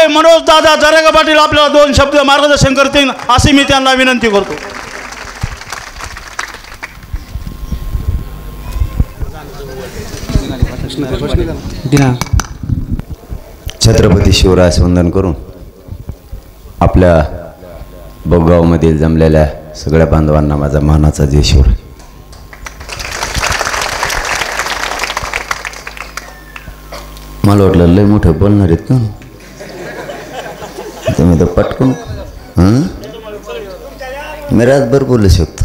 मनोज दादा जरांगे पाटील आपल्याला 2 शब्द मार्गदर्शन करतील अशी मी त्यांना विनंती करतो. छत्रपती शिवरायास वंदन करून आपल्या बोगावमधील जमलेल्या सगळ्या बांधवांना माझा मानाचा जय शिवराय. मला वाटलं लय मोठं बोलणार आहेत ना तुम्ही तर पटकून मी रातभर बोलू शकतो.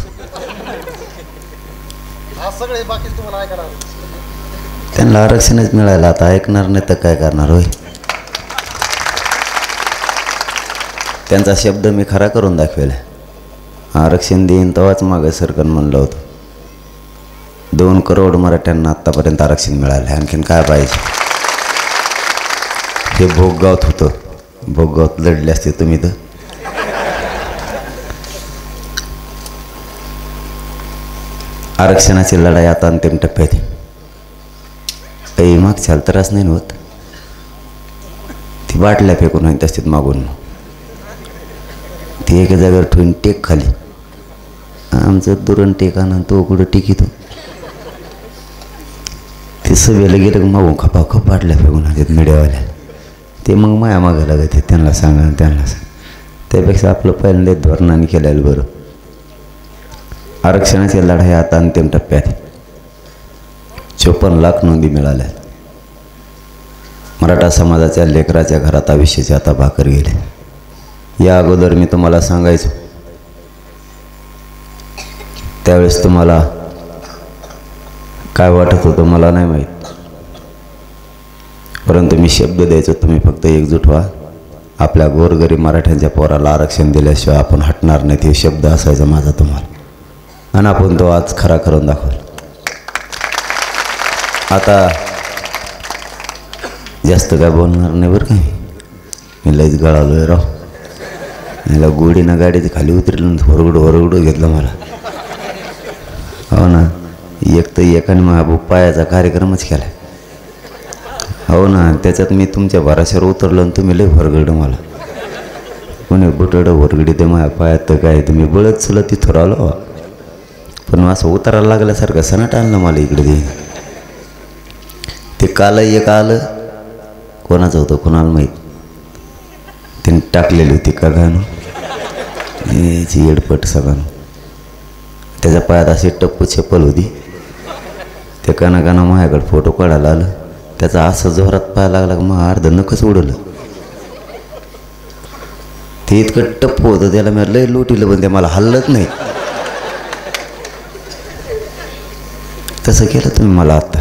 त्यांना आरक्षणच मिळालं आता ऐकणार नाही तर काय करणार होय. त्यांचा शब्द मी खरा करून दाखवेला. आरक्षण देईन तेव्हाच मागे सरकन म्हणलं होतं. 2 करोड मराठ्यांना आत्तापर्यंत आरक्षण मिळालं. आणखीन काय पाहिजे. हे भोगगावात होतं. भोगगावात लढले असते तुम्ही तर. आरक्षणाची लढाई आता अंतिम टप्प्यात. काही मागच्याल त्रास नाही होत. ती बाटल्या फेकून होईत असतात मागून. ती एका जागेवर ठेवून टेक खाली. आमचं दुरण टेक आणून तो कुठं टिकितो. ते सभेला गेलं की मागून खपाखप बाटल्या फेकून आणतात मीडियावाल्या. ते मग माया मागं लागत त्यांना सांगा त्यांना सांग. त्यापेक्षा आपलं पहिल्यांदा धोरणाने केलेलं बरं. आरक्षणाची लढाई आता अंतिम टप्प्यात. 54 लाख नोंदी मिळाल्या. मराठा समाजाच्या लेकराच्या घरात आयुष्याची आता भाकर गेले. या अगोदर मी तुम्हाला सांगायचो त्यावेळेस तुम्हाला काय वाटत होतं मला नाही माहीत. परंतु मी शब्द द्यायचो तुम्ही फक्त एकजूट व्हा. आपल्या गोरगरीब मराठ्यांच्या पोराला आरक्षण दिल्याशिवाय आपण हटणार नाहीत हे शब्द असायचा माझा तुम्हाला. आणि आपण तो आज खरा करून दाखवला. आता जास्त काय बोलणार नाही बरं का. मी लईच गळालोय राव. मला गोडीनं गाडीची खाली उतरलं होरगडं घेतलं मला. हो ना. एक तर एकाने महाबूब पायाचा कार्यक्रमच केला. हो ना. त्याच्यात मी तुमच्या भराशावर उतरलो आणि तुम्ही लय होरगडं मला. कोणी बुटडं होरगडी ते माझ्या पायात तर काय तुम्ही बळत चला तिथं राहिलो. पण असं उतरायला लागल्यासारखं सनाट आणलं मला इकडे. ते काल एक आलं कोणाचं होतं कोणाला माहीत. त्यांनी टाकलेली होती का गाणं याची येडपट सगळं. त्याच्या पायात अशी टप्पू चप्पल होती. ते काना माझ्याकडे फोटो काढायला आलं. त्याचा असं जोरात पाय लागला की मग अर्ध नखच उडवलं. ते इतकं टप्पू होतं त्याला मी लय लोटीलं पण ते मला हल्लत नाही. तसं केलं तुम्ही मला आत्ता.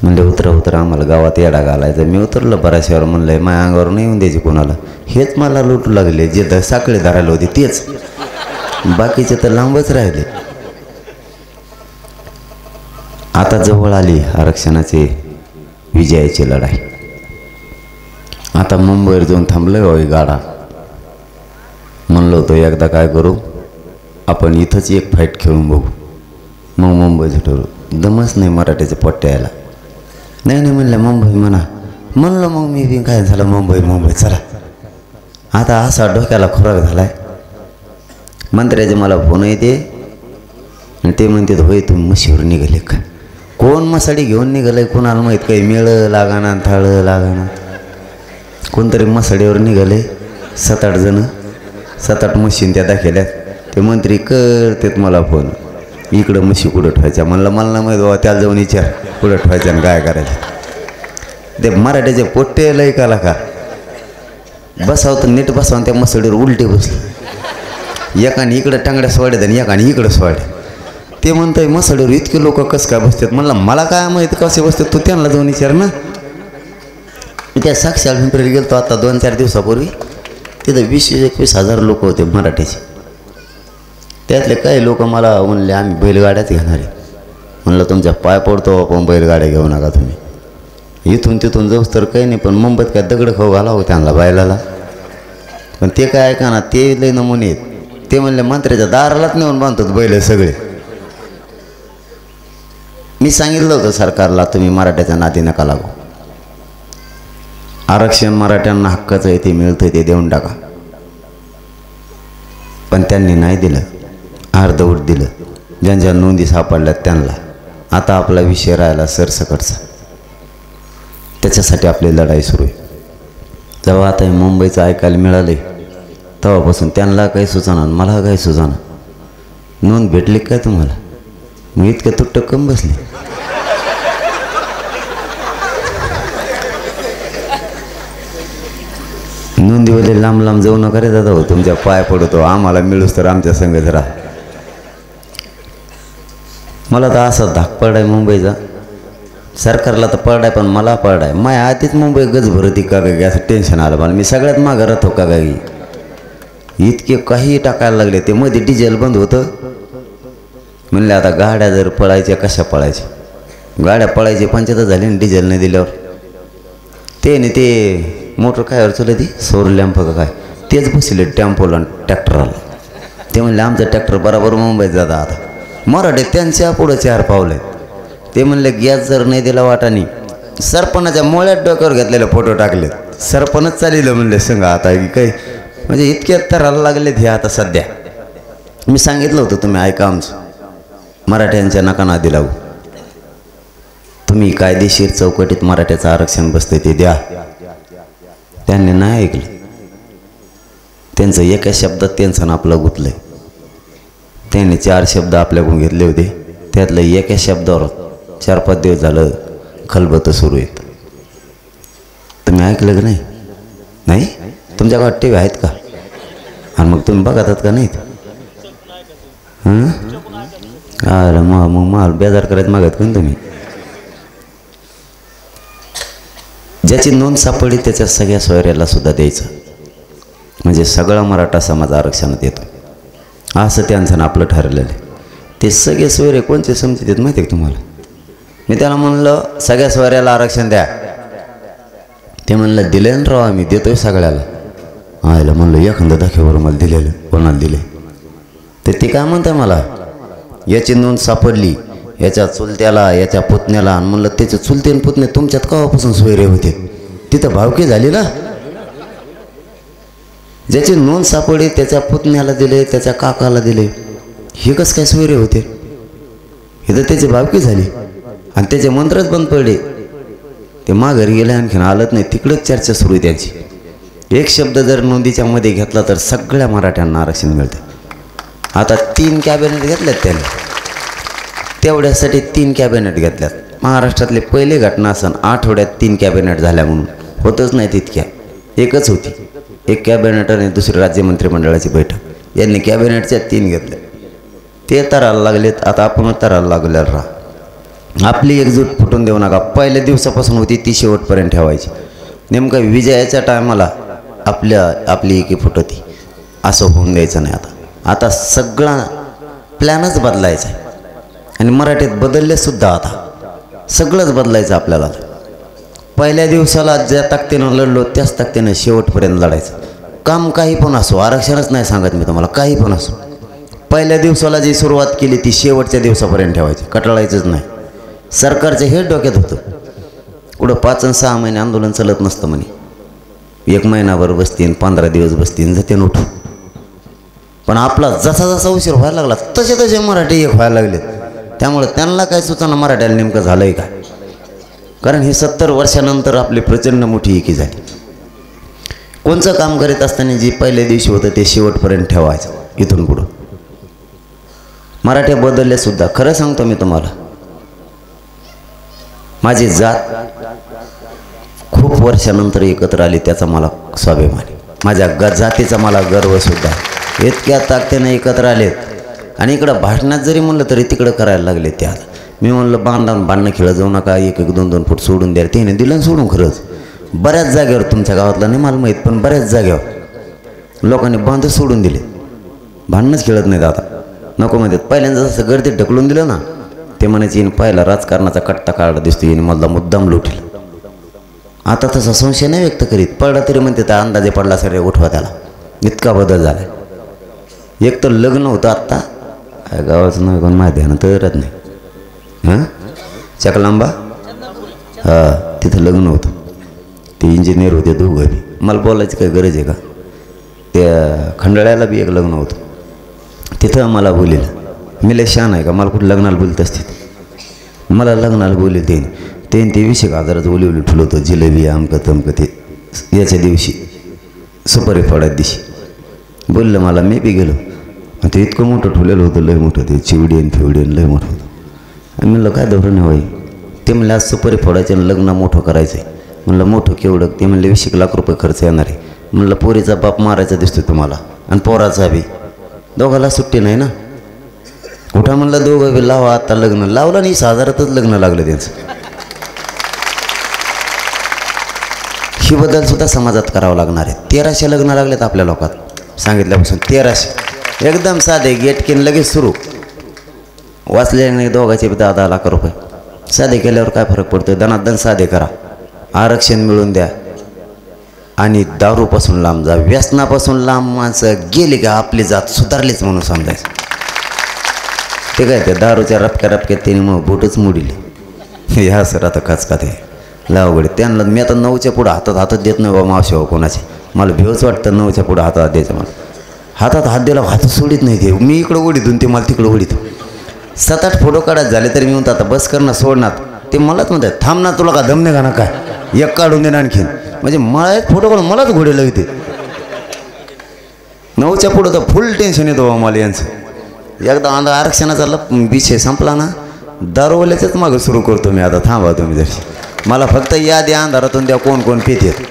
म्हणजे उतरा आम्हाला गावात येडा घालायचा. मी उतरलं बऱ्याचशावर म्हणलंय माझ्या अंगावर नाही येऊन द्यायची कोणाला. हेच मला लुटू लागले. जे साखळी धरायला होती तेच. बाकीचे तर लांबच राहिले. आता जवळ आली आरक्षणाची विजयाची लढाई. आता मुंबईवर जाऊन थांबलं हो गाडा. म्हणलं होतं एकदा काय करू आपण इथंच एक फाईट खेळून बघू मग मुंबईचं ठरवू. दमच नाही मराठीच्या पोट्ट्या यायला. नाही म्हणलं मुंबई म्हणा. म्हणलं मग मी काय झालं मुंबई चला. आता असा डोक्याला खुराक झालाय. मंत्र्याचे मला फोन येते आणि ते म्हणतात होय तुम्ही म्हशीवर निघाले का. कोण मसाडी घेऊन निघालंय कोणाला माहीत. काही मेळं लागाना थाळं लागाना. कोणतरी मसाडीवर निघाले 7-8 जण. 7-8 म्हशीन त्या दाखवल्यात. ते मंत्री करतात मला फोन इकडं म्हशी कुठं ठेवायच्या. म्हणलं मला ना माहीत बाबा त्याला जाऊन विचार कुठं ठेवायच्या आणि काय करायचं. ते मराठीचे पोट्टे लय काला का बसावं तर नीट बसावं. त्या मसाडीवर उलटे बसले. एकाने इकडं टांगड्या सोडत आणि एकाने इकडं सोडल्या. ते म्हणतंय मसाडीवर इतके लोक कसं काय बसतात. म्हणलं मला काय माहीत कसे बसतात तू त्यांना जाऊन विचार ना. त्या साक्षात पिंपरीला गेलो आता 2-4 दिवसापूर्वी. तिथं 20-21 हजार लोक होते मराठीचे. त्यातले काही लोक मला म्हणले आम्ही बैलगाड्याच घेणार आहे. म्हणलं तुमच्या पाय पडतो आपण बैलगाड्या घेऊ नका तुम्ही. इथून तिथून जाऊस तर काही नाही पण मुंबईत काय दगड खाऊ घालावं त्यांना बायलाला. पण ते काय ऐका ना ते लय नमुने आहेत. ते म्हणले मंत्र्याच्या दारालाच नेऊन बांधतात बैल सगळे. मी सांगितलं होतं सरकारला तुम्ही मराठ्याच्या नादी नका लागू. आरक्षण मराठ्यांना हक्काचं आहे, ते मिळतं ते देऊन टाका. पण त्यांनी नाही दिलं, अर्धवट दिलं. ज्यांच्या नोंदी सापडल्यात त्यांना. आता आपला विषय राहिला सरसकटचा. त्याच्यासाठी आपली लढाई सुरू आहे. जेव्हा आता हे मुंबईचं ऐकायला मिळाले तेव्हापासून त्यांना काही सुचाना, मला काही सुचाना. नोंद भेटली काय तुम्हाला? मग इतकं तुट्ट कम बसले. नोंदीवाले लांब लांब जाऊ नका रे दादा, हो तुमच्या पाय पडतो. आम्हाला मिळूस तर आमच्या संगच राहा. मला तर असा धाक पडाय मुंबईचा. सरकारला तर पडाय, पण मला पडाय. माझ्या आधीच मुंबई गज भरती का काय असं टेन्शन आलं मला. मी सगळ्यात मागं राहतो का काही. इतके काही टाकायला लागले. ते मध्ये डिझेल बंद होतं. म्हणले आता गाड्या जर पळायच्या कशा पळायच्या. गाड्या पळायची पंचायत झाली आणि डिझेल नाही दिल्यावर. ते मोटर कायवर चल ती सौर लॅम्प का काय तेच बसले टेम्पोला आणि ट्रॅक्टरला. ते म्हणले आमचा ट्रॅक्टर बरोबर मुंबईत जाता. आता मराठे त्यांच्या पुढं 4 पावले. ते म्हणले गॅस जर नाही दिला वाटानी. सरपणाच्या मोळ्यात डोक्यावर घेतलेले फोटो टाकलेत. सरपणच चालिलं म्हणले सांगा आता की काही. म्हणजे इतक्यात तराला लागलेत हे आता सध्या. मी सांगितलं होतं तुम्ही ऐका आमचं. मराठ्यांच्या नका नादी लागू. तुम्ही कायदेशीर चौकटीत मराठ्याचं आरक्षण बसते ते द्या. त्यांनी नाही ऐकलं. त्यांचं एका शब्दात त्यांचं ना आपलं गुतलंय. त्यांनी 4 शब्द आपल्याकडून घेतले होते. त्यातलं एका शब्दावर 4-5 दिवस झालं खलबतं सुरू आहेत. तुम्ही ऐकलं का नाही? नाही तुमच्या गावात टी व्ही आहेत का? आणि मग तुम्ही बघतात का नाहीत? अरे मग मला बेजार करायचं मागत का तुम्ही? ज्याची नोंद सापडली त्याच्या सगळ्या सोयऱ्याला सुद्धा द्यायचं. म्हणजे सगळा मराठा समाज आरक्षणात येतो. असं त्यांचं आपलं ठरलेलं आहे. ते सगळे सोयरे कोणते समजतात माहिती आहे का तुम्हाला? मी त्याला म्हणलं सगळ्या सोयऱ्याला आरक्षण द्या. ते म्हणलं दिले ना राव, आम्ही देतोय सगळ्याला. आयला म्हणलं एखादं दाखव्यावर मला दिलेलं. कोणाला दिले? तर ते काय म्हणताय मला याची नोंद सापडली, याच्या चुलत्याला याच्या पुतण्याला. आणि म्हणलं त्याचे चुलते आणि पुतणे तुमच्यात केव्हापासून सोयरे होते? तिथं भावकी झाली ना. ज्याची नोंद सापडली त्याच्या पुतण्याला दिले, त्याच्या काकाला दिले. हे कसं काय सोयरे होते? हे तर त्याची भावकी झाली. आणि त्याचे मंत्रच बंद पडले. ते माघारी गेले, आणखीन आलत नाही. तिकडंच चर्चा सुरू आहे त्यांची. एक शब्द जर नोंदीच्या मध्ये घेतला तर सगळ्या मराठ्यांना आरक्षण मिळतं. आता 3 कॅबिनेट घेतल्यात त्यांनी. तेवढ्यासाठी 3 कॅबिनेट घेतल्यात. महाराष्ट्रातले पहिले घटना असन आठवड्यात 3 कॅबिनेट झाल्या म्हणून. होतच नाही तितक्या. एकच होती. एक कॅबिनेट आणि दुसरी राज्य मंत्रिमंडळाची बैठक. यांनी कॅबिनेटच्या 3 घेतल्या. ते तराला लागलेत. आता आपण तराला लागल्यावर राहा. आपली एकजूट फुटून देऊ नका. पहिल्या दिवसापासून होती ती शेवटपर्यंत ठेवायची. नेमकं विजयाच्या टायमाला आपली एकी फुटती. असं होऊन द्यायचं नाही. आता सगळा प्लॅनच बदलायचा आहे. आणि मराठीत बदललेसुद्धा. आता सगळंच बदलायचं आपल्याला. पहिल्या दिवसाला ज्या ताकदीनं लढलो त्याच ताकदीनं शेवटपर्यंत लढायचं. काम काही पण असो, आरक्षणच नाही सांगत मी तुम्हाला, काही पण असो. पहिल्या दिवसाला जी सुरुवात केली ती शेवटच्या दिवसापर्यंत ठेवायची. कटाळायचंच नाही. सरकारचं हे डोक्यात होतं. कुठं 5 आणि 6 महिने आंदोलन चालत नसतं म्हणे. 1 महिनाभर बसतीन, 15 दिवस बसतीन, जाते उठून. पण आपला जसा जसा उशीर व्हायला लागला तसे मराठी एक व्हायला लागलेत. त्यामुळे त्यांना काय सुचना मराठ्याला नेमकं झालंय का. कारण हे 70 वर्षानंतर आपली प्रचंड मोठी एकी झाली. कोणचं काम करीत असताना जी पहिल्या दिवशी होतं ते शेवटपर्यंत ठेवायचं. इथून पुढं मराठे बदलले सुद्धा. खरं सांगतो मी तुम्हाला, माझी जात खूप वर्षानंतर एकत्र आली त्याचा मला स्वाभिमान आहे. माझ्या जातीचा मला गर्व सुद्धा. इतक्या ताकदीने एकत्र आलेत. आणि इकडं भाषणात जरी म्हणलं तरी तिकडं करायला लागले. त्या मी म्हणलं भांडणं खेळत जाऊ नका. 1-1, 2-2 फूट सोडून द्या. त्याने दिलं सोडून. खरंच बऱ्याच जागेवर, तुमच्या गावातला नाही मला माहीत, पण बऱ्याच जागेवर लोकांनी बांध सोडून दिले. भांडणंच खेळत नाहीत आता. नको म्हणतात. पहिल्यांदा जसं गर्दीत ढकलून दिलं ना, ते म्हणायचे येईन पाहिला राजकारणाचा कट्टा काढला दिसतो, येईन मला मुद्दाम लुटील. आता तसा संशय नाही व्यक्त करीत. पडला तरी म्हणते त्या अंदाजे पडला सगळे उठवा त्याला. इतका बदल झाला. एक तर लग्न होतं आत्ता गावाचं नाही कोण माहिती आहे ना, तरच नाही. चकलांबा तिथं लग्न होतं. ते इंजिनियर होते दोघं बी. मला बोलायची काही गरज आहे का? त्या खंडाळ्याला बी एक लग्न होतं, तिथं मला बोलेलं. मी लय शान आहे का, मला कुठं लग्नाला बोलत असते. मला लग्नाला बोलले ते 20,000 बोलवलं ठुलं होतं, जिलेबी आमकं तमकं. ते याच्या दिवशी सुपारी फोडायच्या दिवशी बोललं मला. मी बी गेलो. आणि ते इतकं मोठं ठुलेलं होतं, लय मोठं. ते चिवडीन फिवडीन लय मोठं होतं. आणि म्हणलं काय धोरण आहे? ते म्हणलं आज सुपारी फोडायचं आणि लग्न मोठं करायचं आहे. म्हणलं मोठं केवढं? ते म्हणले 20 लाख रुपये खर्च येणार आहे. म्हणलं पोरीचा बाप मारायचा दिसतो तुम्हाला आणि पोराचा बी, दोघाला सुट्टी नाही ना. कुठं म्हणलं दोघं बी लावा आता लग्न. लावलं नाही, 20,000तच लग्न लागलं त्यांचं. ही बदल सुद्धा समाजात करावं लागणार आहे. 1300 लग्न लागलेत आपल्या लोकात सांगितल्यापासून. 1300 एकदम साधे गेटकिन लगेच सुरू. वाचल्याने दोघाचे 10 लाख रुपये. साधे केल्यावर काय फरक पडतो? दनादन साधे करा, आरक्षण मिळून द्या आणि दारूपासून लांब जा. व्यसनापासून लांब माणसं गेली का आपली जात सुधारलीच म्हणून समजायचं. ते काय त्या दारूच्या रपक्यात त्यांनी मग बोटच मोडली. ह्या सर आता खचका ते लावगडे त्यांना. मी आता 9च्या पुढं हातात देत नाही बाबा मावशी हो कोणाचे. मला भेवच वाटतं 9च्या पुढं हातात द्यायचं. मला हातात हात दिला हात सोडित नाही ते. मी इकडं ओढीतून ते मला तिकडं ओढीत. 7-8 फोटो काढायचे झाले तरी मी म्हणतो आता बस कर ना, सोडणार. ते मलाच म्हणतात थांब ना, तुला का दम नाही का ना काय, एक काढून दे ना आणखीन. म्हणजे मला एक फोटो काढून मलाच घोडे लागते. 9च्या पुढं तर फुल टेन्शन येतो बाबा मला यांचं. एकदा आरक्षणाचा विषय संपला ना, दारूवाल्याचंच मागं सुरू करतो मी. आता थांबा तुम्ही जर, मला फक्त या द्या अंधारातून द्या कोण कोण पितेत.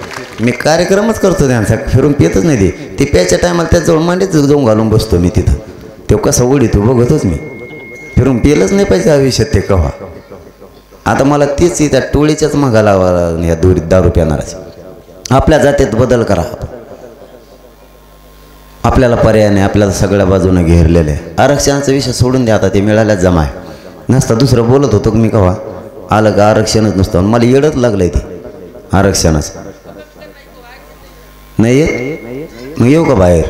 मी कार्यक्रमच करतो त्यांचा, फिरून पितच नाही ते प्याच्या टायमाला त्याजवळ मांडीच जाऊन घालून बसतो मी तिथं. ते कसं ओढीतो बघतोच मी. फिरून पिलंच नाही पाहिजे आयुष्यात ते कव्हा. आता मला तीच त्या टोळीच्याच मागा लावा या दारू पिणाराच. आपल्या जातीत बदल करा. आपल्याला पर्याय नाही, आपल्याला सगळ्या बाजूने घेरलेलं आहे. आरक्षणाचा विषय सोडून द्या आता, ते मिळाल्याच जमा आहे. नसता दुसरं बोलत होतो मी कव्हा. आलं का आरक्षणच नसतं. मला येडच लागलंय ते आरक्षणाचं. नाही येत मग येऊ का बाहेर?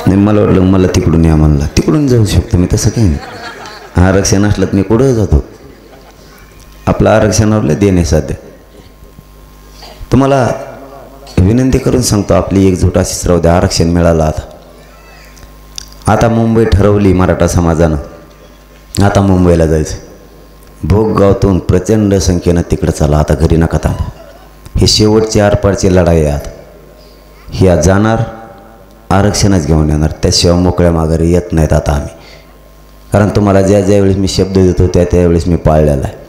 नाही मला वाटलं मला तिकडून या, म्हणला तिकडून जाऊ शकतो मी. तसं काही नाही. आरक्षण असलं तर मी कुठं जातो. आपलं आरक्षणावर देणे साध्य. तुम्हाला विनंती करून सांगतो, आपली एकजूट अशीच राहू द्या. आरक्षण मिळालं आता मुंबई ठरवली मराठा समाजानं. आता मुंबईला जायचं. भोगगावतून प्रचंड संख्येनं तिकडं चला. आता घरी नका थांबा. ही शेवटची आरपारची लढाई आहे. आता ही आज जाणार, आरक्षणच घेऊन येणार. त्याशिवाय मोकळ्या माघारी येत नाहीत आता आम्ही. कारण तुम्हाला ज्यावेळेस मी शब्द देतो त्यावेळेस मी पाळलेला आहे.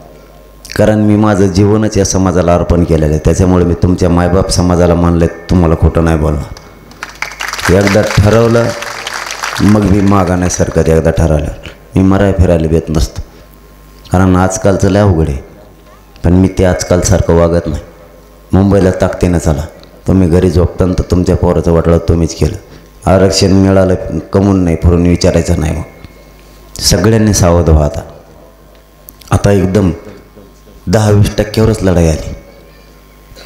कारण मी माझं जीवनच या समाजाला अर्पण केलेलं आहे. त्याच्यामुळे मी तुमच्या मायबाप समाजाला मानले, तुम्हाला खोटं नाही बोलणार. एकदा ठरवलं मग मी मागा नाही सरकत. एकदा ठरवलं मी मराय फिरायला भेट नसतो. कारण आजकालचं लय अवघड आहे. पण मी ते आजकालसारखं वागत नाही. मुंबईला ताकदीनं चला. तुम्ही घरी झोपताना तर तुमच्या पोराचं वाटलं तुम्हीच केलं. आरक्षण मिळालं कमवून नाही, फिरून विचारायचं नाही. मग सगळ्यांनी सावध व्हा. आता एकदम 10-20% लढाई आली.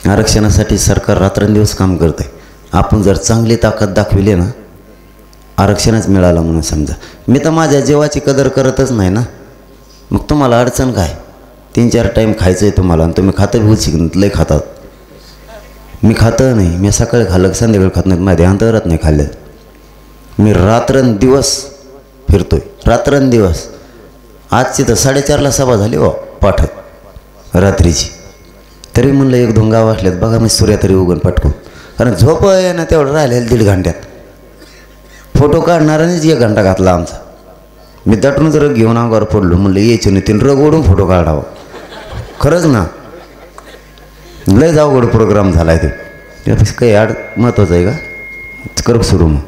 आरक्षणासाठी सरकार रात्रंदिवस काम करतं आहे. आपण जर चांगली ताकद दाखविली ना, आरक्षणच मिळालं म्हणून समजा. मी तर माझ्या जीवाची कदर करतच नाही ना. मग तुम्हाला अडचण काय? 3-4 टाईम खायचं आहे तुम्हाला आणि तुम्ही खातं बी शिकत लय खातात. मी खातं नाही. मी सकाळी खाल्लं संध्याकाळी खात नाही. माझ्या अंतरात नाही खाल्लं. मी रात्रंदिवस फिरतोय, रात्रंदिवस. आजची तर 4:30ला सभा झाली हो पाठ रात्रीची. तरी म्हणलं 1-2 गाव असल्यात बघा. मी सूर्या तरी उगून पटकून. कारण झोप आहे ना तेवढं राहिलेलं 1.5 घंट्यात. फोटो काढणारानेच 1 घंटा घातला आमचा. मी दटूनच रग घेऊन अंगावर पडलो. म्हणलं यायचं नाही, तीन रग ओढून फोटो काढावं. खरंच ना, लय अवघड प्रोग्राम झाला आहे. त्यापेक्षा काही महत्त्वाचं आहे का? कर सुरू. मग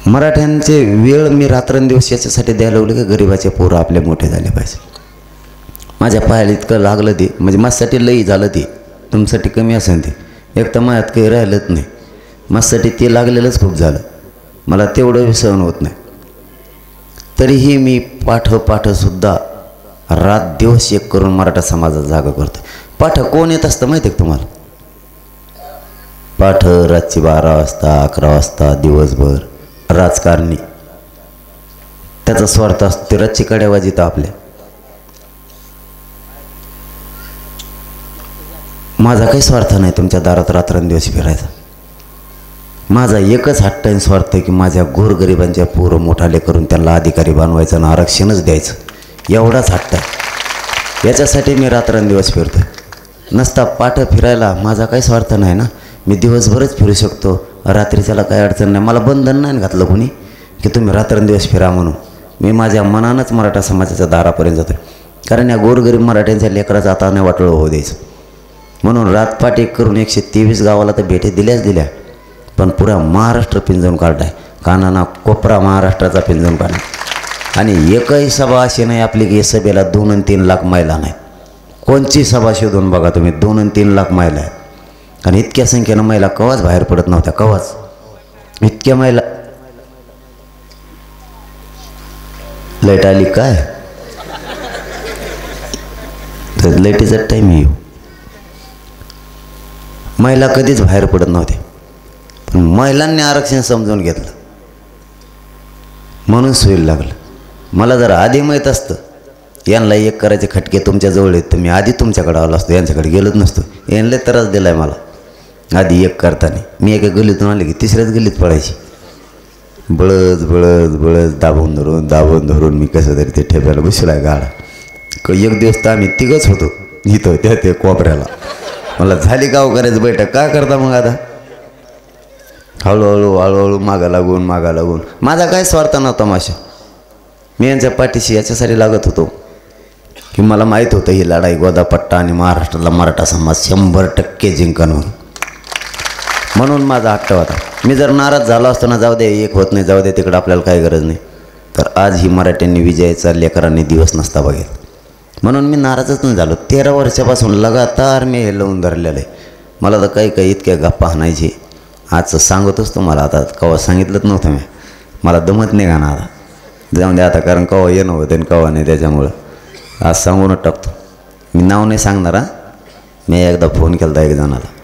मराठ्यांचे वेळ मी रात्रंदिवस याच्यासाठी द्यायला लागलो की गरिबाचे पोरं आपले मोठे झाले पाहिजे. माझ्या पायाला इतकं लागलं ते, म्हणजे माझ्यासाठी लई झालं ते. तुमच्यासाठी कमी असेल ते. एक तर माझ्यात काही राहिलंच नाही. माझ्यासाठी ते लागलेलंच खूप झालं. मला तेवढं सहन होत नाही. तरीही मी पाठसुद्धा रात दिवस एक करून मराठा समाजाचा जागा करतो. पाठ कोण येत असतं माहिती आहे का तुम्हाला? पाठ रातची 12 वाजता 11 वाजता दिवसभर. राजकारणी त्याचा स्वार्थ असतो. ते रातची कड्या वाजित आपल्या. माझा काही स्वार्थ नाही तुमच्या दारात रात्रंदिवस फिरायचा. माझा एकच हट्ट आणि स्वार्थ आहे की माझ्या गोरगरिबांच्या पोरं मोठाले करून त्यांना अधिकारी बनवायचं आणि आरक्षणच द्यायचं, एवढाच हट्ट आहे. याच्यासाठी मी रात्रंदिवस फिरतो. नसता पाठ फिरायला माझा काही स्वार्थ नाही ना. मी दिवसभरच फिरू शकतो, रात्रीच्याला काही अडचण नाही. मला बंधन नाही घातलं कोणी की तुम्ही रात्रंदिवस फिरा म्हणून. मी माझ्या मनानंच मराठा समाजाच्या दारापर्यंत जातो. कारण या गोरगरीब मराठ्यांच्या लेकराचं आता नाही वाटलं होऊ द्यायचं म्हणून रातपाट एक करून 123 गावाला तर भेटी दिल्याच दिल्या, पण पुरा महाराष्ट्र पिंजून काढलाय. कानाना कोपरा महाराष्ट्राचा पिंजून काढला. आणि एकही सभा अशी नाही आपली की सभेला 2 आणि 3 लाख महिला नाही. कोणची सभा शोधून बघा तुम्ही, 2 आणि 3 लाख महिला आहेत. कारण इतक्या संख्येनं महिला कवाच बाहेर पडत नव्हत्या, कवाच. इतक्या महिला. लाईट आली काय तर लाईटीचा टाईम येऊ. महिला कधीच बाहेर पडत नव्हत्या, पण महिलांनी आरक्षण समजून घेतलं म्हणून सोयीला लागलं. मला जर आधी माहीत असतं यांना एक करायचे खटके तुमच्याजवळ आहेत तर मी आधी तुमच्याकडे आलो असतो, यांच्याकडे गेलोच नसतो. यांना त्रास दिला आहे मला आधी एक करताना. मी एका गल्लीतून आले की तिसऱ्याच गल्लीत पडायची. बळज बळज बळज दाबून धरून मी कसं तरी ते ठेप्याला बसला गाडा. एक दिवस तर आम्ही तिघच होतो इथं त्या कोपऱ्याला. मला झाली गाव करायचं बैठक. काय करता मग आता? हळूहळू मागा लागून माझा काय स्वार्थ नव्हता माशा. मी यांच्या पाठीशी याच्यासाठी लागत होतो की मला माहीत होतं ही लढाई गोदापट्टा आणि महाराष्ट्रातला मराठा समाज 100% जिंकन म्हणून माझा हट्ट होता. मी जर नाराज झालो असतो ना, जाऊ दे एक होत नाही, जाऊ दे तिकडं आपल्याला काही गरज नाही, तर आज ही मराठ्यांनी विजयाचा लेकरांनी दिवस नसता बघेल. म्हणून मी नाराजच नाही झालो. 13 वर्षापासून लगातार मी हे लावून धरलेलं आहे. मला तर काही इतक्या गप्पा हाणायची. आजचं सांगतोच तुम्हाला. आता कवा सांगितलंच नव्हतं मी, मला दमत नाही का ना आता. जाऊन दे आता, कारण कवा येणं होतं आणि कवा नाही, त्याच्यामुळं आज सांगूनच टाकतो. मी नाव नाही सांगणार हा. मी एकदा फोन केला एक जणाला.